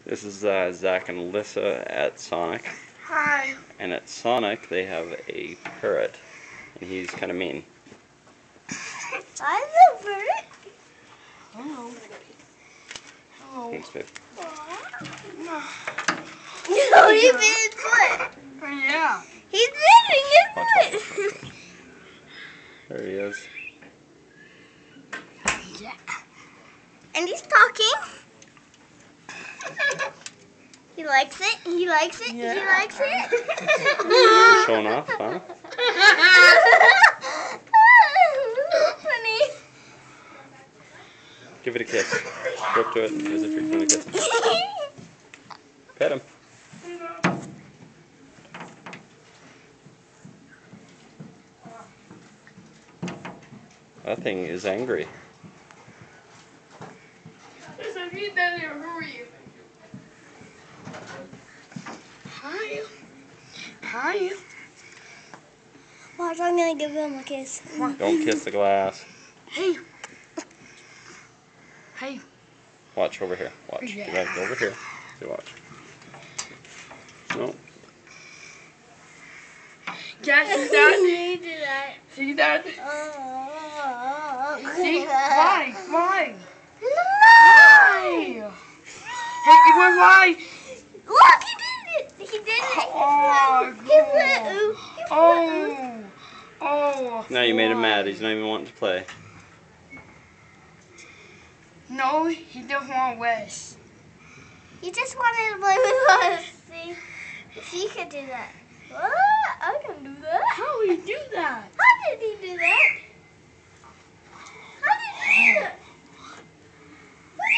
This is Zach and Alysa at Sonic. Hi. And at Sonic, they have a parrot, and he's kind of mean. I love parrot. Hello. Hello. Thanks, babe. No, he bit his foot. Yeah. He's biting his foot. There he is. Yeah. And he's talking. He likes it. He likes it. Yeah. He likes it. Showing off, huh? Funny. Give it a kiss. Go up to it as if you're going to kiss it. Pet him. That thing is angry. Hi. Hi. Watch, I'm gonna give him a kiss. Don't kiss the glass. Hey. Hey. Watch over here. Watch. Yeah. Right over here. See, watch. No. Yeah, see that? He did that. See that? See? Why? Why? No! Hey, it went why? Look, he did it! He did it! Oh, He flew! He flew! Oh. Oh. Now you made him mad. He's not even wanting to play. No, he doesn't want Wes. He just wanted to play with us. See? He could do that. What? I can do that. How do you do that? How did he do that? How did he do that? What